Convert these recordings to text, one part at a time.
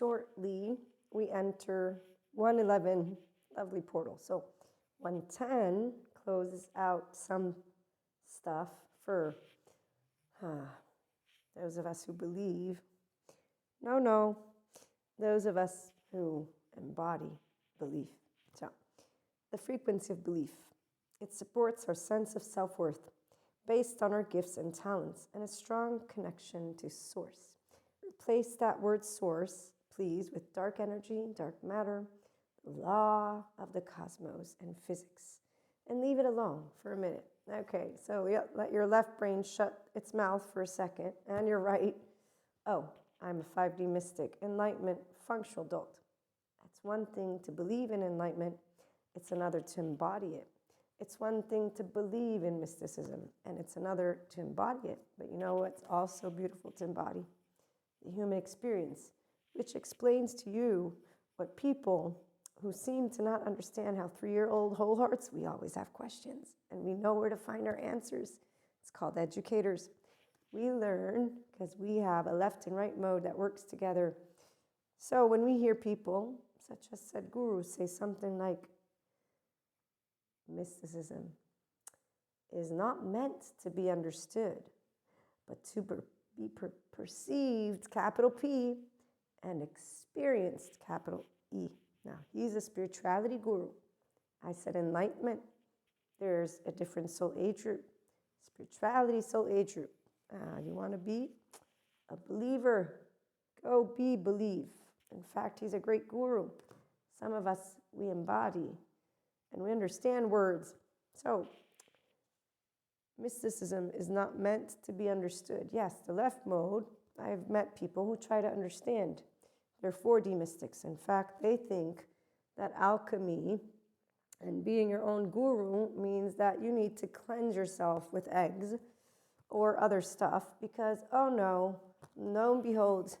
shortly we enter 111, lovely portal. So 110 closes out some stuff for those of us who believe. No, those of us who embody belief. So the frequency of belief, it supports our sense of self-worth based on our gifts and talents and a strong connection to source. Replace that word source, please, with dark energy, dark matter, the law of the cosmos and physics, and leave it alone for a minute. Okay, so yeah, let your left brain shut its mouth for a second, and you're right. Oh, I'm a 5D mystic, enlightenment, functional adult. It's one thing to believe in enlightenment, it's another to embody it. It's one thing to believe in mysticism, and it's another to embody it. But you know what's also beautiful to embody? The human experience, which explains to you what people who seem to not understand how 3-year-old whole hearts, we always have questions, and we know where to find our answers. It's called educators. We learn because we have a left and right mode that works together. So when we hear people, such as Sadhguru, say something like, mysticism is not meant to be understood, but to be perceived, capital P, and experienced, capital E. Now, he's a spirituality guru. I said enlightenment. There's a different soul age group. Spirituality soul age group. You want to be a believer? Go believe. In fact, he's a great guru. Some of us, we embody and we understand words. So, mysticism is not meant to be understood. Yes, the left mode, I've met people who try to understand. They're 4D mystics. In fact, they think that alchemy and being your own guru means that you need to cleanse yourself with eggs or other stuff because, oh no, lo and behold,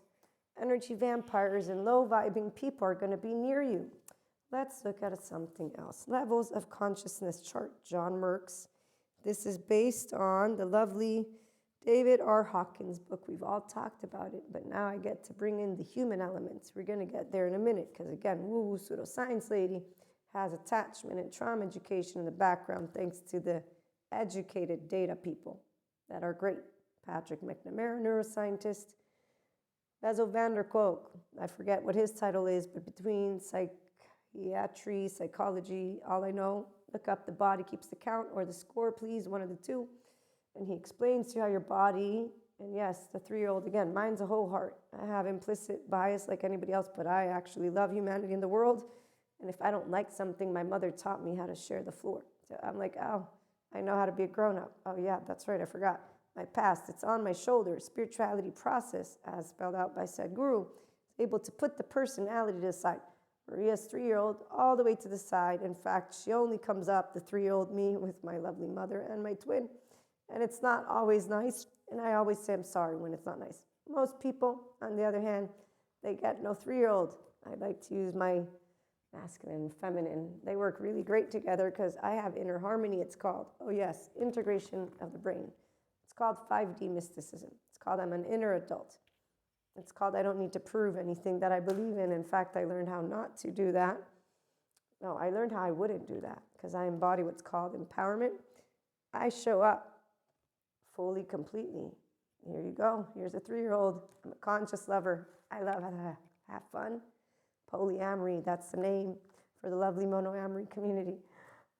energy vampires and low-vibing people are going to be near you. Let's look at something else. Levels of consciousness chart, John Merckx. This is based on the lovely David R. Hawkins book. We've all talked about it, but now I get to bring in the human elements. We're going to get there in a minute because, again, woo-woo pseudoscience lady has attachment and trauma education in the background thanks to the educated data people that are great. Patrick McNamara, neuroscientist. Basil van der Kolk, I forget what his title is, but between psychiatry, psychology, all I know, look up The Body Keeps the Count or The Score, please, one of the two. And he explains to you how your body, and yes, the 3-year-old, again, mine's a whole heart. I have implicit bias like anybody else, but I actually love humanity in the world. And if I don't like something, my mother taught me how to share the floor. So I'm like, oh, I know how to be a grown-up. Oh yeah, that's right, I forgot. My past, it's on my shoulders. Spirituality process, as spelled out by Sadhguru, is able to put the personality to the side. Maria's 3-year-old all the way to the side. In fact, she only comes up, the 3-year-old me, with my lovely mother and my twin. And it's not always nice, and I always say I'm sorry when it's not nice. Most people, on the other hand, they get no 3-year-old. I like to use my masculine and feminine. They work really great together because I have inner harmony, it's called. Oh yes, integration of the brain. It's called 5D mysticism. It's called I'm an inner adult. It's called I don't need to prove anything that I believe in. In fact, I learned how not to do that. No, I learned how I wouldn't do that because I embody what's called empowerment. I show up fully, completely. Here you go. Here's a 3-year-old. I'm a conscious lover. I love how to have fun. Polyamory, that's the name for the lovely monoamory community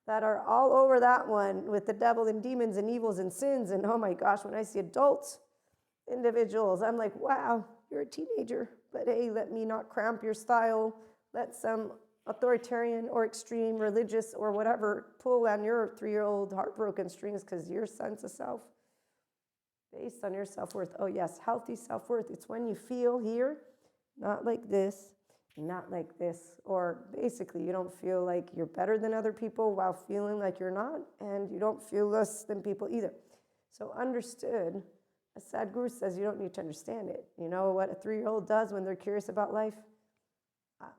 that are all over that one with the devil and demons and evils and sins. And oh my gosh, when I see adult individuals, I'm like, wow, you're a teenager. But hey, let me not cramp your style. Let some authoritarian or extreme religious or whatever pull on your 3-year-old heartbroken strings because your sense of self based on your self-worth. Oh yes, healthy self-worth. It's when you feel here, not like this, not like this, or basically you don't feel like you're better than other people while feeling like you're not, and you don't feel less than people either. So understood, as Sadhguru says, you don't need to understand it. You know what a 3-year-old does when they're curious about life?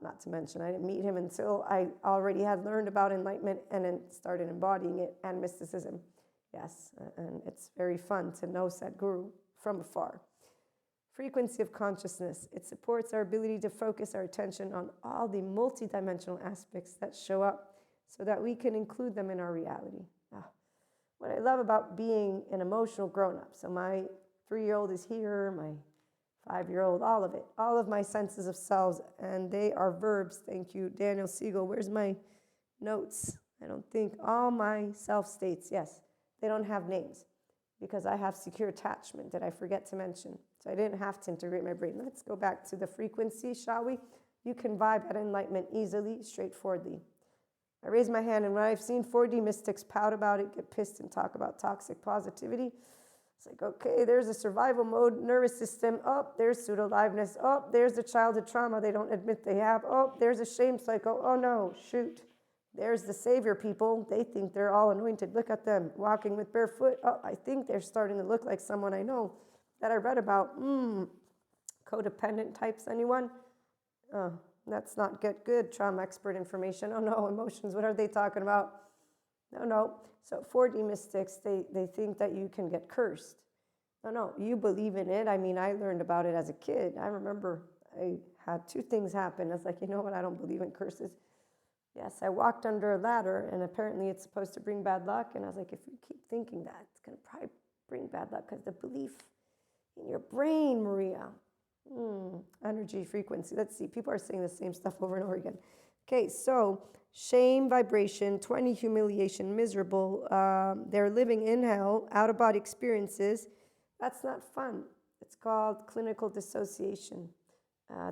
Not to mention, I didn't meet him until I already had learned about enlightenment and then started embodying it and mysticism. Yes, and it's very fun to know Sadhguru from afar. frequency of consciousness. It supports our ability to focus our attention on all the multidimensional aspects that show up so that we can include them in our reality. What I love about being an emotional grown-up, so my 3-year-old is here, my 5-year-old, all of it, all of my senses of selves, and they are verbs. Thank you, Daniel Siegel. Where's my notes? I don't think. All my self states, yes, they don't have names because I have secure attachment that I forget to mention. So I didn't have to integrate my brain. Let's go back to the frequency, shall we? You can vibe at enlightenment easily, straightforwardly. I raise my hand, and when I've seen 4D mystics pout about it, get pissed, and talk about toxic positivity, it's like, okay, there's a survival mode, nervous system. Oh, there's pseudo-aliveness. Oh, there's the childhood trauma they don't admit they have. Oh, there's a shame cycle. Oh, no, shoot. There's the savior people. They think they're all anointed. Look at them, walking with barefoot. Oh, I think they're starting to look like someone I know that I read about. Codependent types, anyone? Oh, let's not get good trauma expert information. Oh, no, emotions. What are they talking about? No. So 4D mystics, they think that you can get cursed. No, you believe in it. I mean, I learned about it as a kid. I remember I had 2 things happen. I was like, you know what? I don't believe in curses. Yes, I walked under a ladder, and apparently it's supposed to bring bad luck. And I was like, if you keep thinking that, it's going to probably bring bad luck because the belief in your brain, Maria. Energy, frequency. Let's see. People are saying the same stuff over and over again. Okay, so shame, vibration, 20, humiliation, miserable. They're living in hell, out-of-body experiences. That's not fun. It's called clinical dissociation.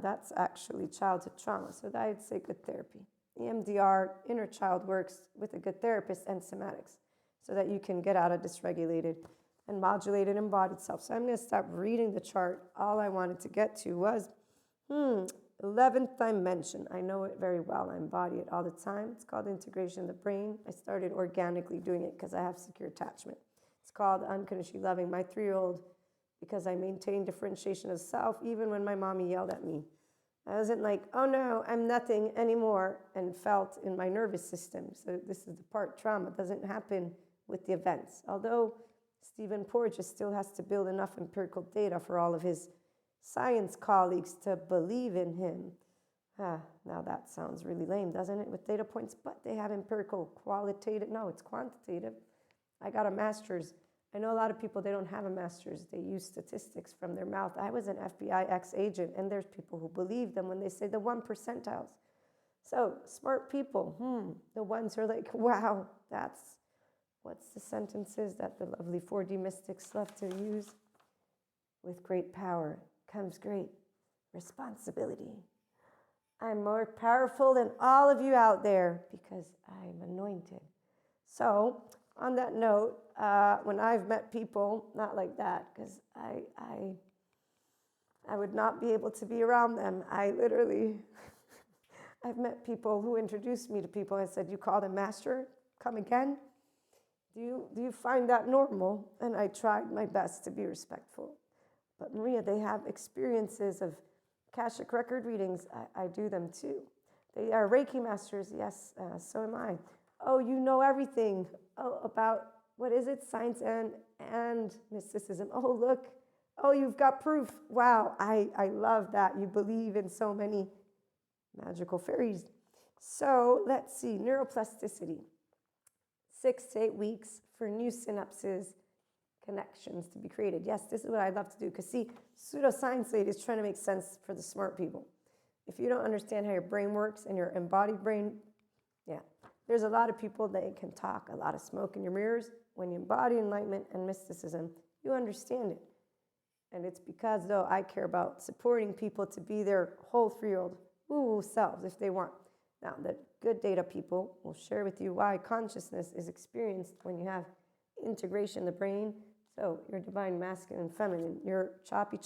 That's actually childhood trauma. So I'd say good therapy. EMDR, inner child, works with a good therapist and somatics so that you can get out of dysregulated and modulated embodied self. So I'm going to stop reading the chart. All I wanted to get to was 11th dimension. I know it very well. I embody it all the time. It's called integration of the brain. I started organically doing it because I have secure attachment. It's called unconditionally loving my 3-year-old because I maintain differentiation of self even when my mommy yelled at me. I wasn't like, oh no, I'm nothing anymore, and felt in my nervous system. So this is the part, trauma doesn't happen with the events. Although Stephen Porges still has to build enough empirical data for all of his science colleagues to believe in him. Now that sounds really lame, doesn't it, with data points? But they have empirical, qualitative. No, it's quantitative. I got a master's. I know a lot of people, they don't have a master's. They use statistics from their mouth. I was an FBI ex-agent, and there's people who believe them when they say the 1 percentiles. So smart people, the ones who are like, wow, what's the sentences that the lovely 4D mystics love to use? With great power comes great responsibility. I'm more powerful than all of you out there because I'm anointed. So on that note, when I've met people, not like that, because I would not be able to be around them. I literally, I've met people who introduced me to people and said, you call them master? Come again? Do you find that normal? And I tried my best to be respectful. But Maria, they have experiences of Akashic record readings. I do them too. They are Reiki masters. Yes, so am I. Oh, you know everything. Oh, about, what is it? Science and mysticism. Oh, look. Oh, you've got proof. Wow, I love that. You believe in so many magical fairies. So let's see, neuroplasticity. 6 to 8 weeks for new synapses, connections to be created. Yes, this is what I love to do. Because see, pseudoscience lady is trying to make sense for the smart people. If you don't understand how your brain works and your embodied brain, there's a lot of people that can talk, a lot of smoke in your mirrors. When you embody enlightenment and mysticism, you understand it. And it's because, though, I care about supporting people to be their whole 3-year-old selves if they want. Now, the good data people will share with you why consciousness is experienced when you have integration of the brain. So your divine masculine and feminine, your choppy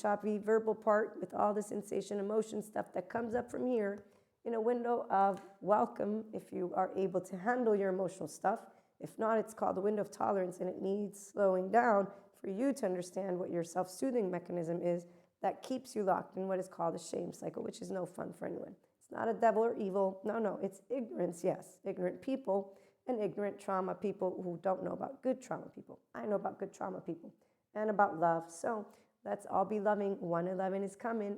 verbal part with all the sensation, emotion stuff that comes up from here in a window of welcome if you are able to handle your emotional stuff. If not, it's called a window of tolerance, and it needs slowing down for you to understand what your self-soothing mechanism is that keeps you locked in what is called a shame cycle, which is no fun for anyone. It's not a devil or evil. No, it's ignorance, yes. Ignorant people and ignorant trauma people who don't know about good trauma people. I know about good trauma people and about love. So Let's all be loving. 111 is coming.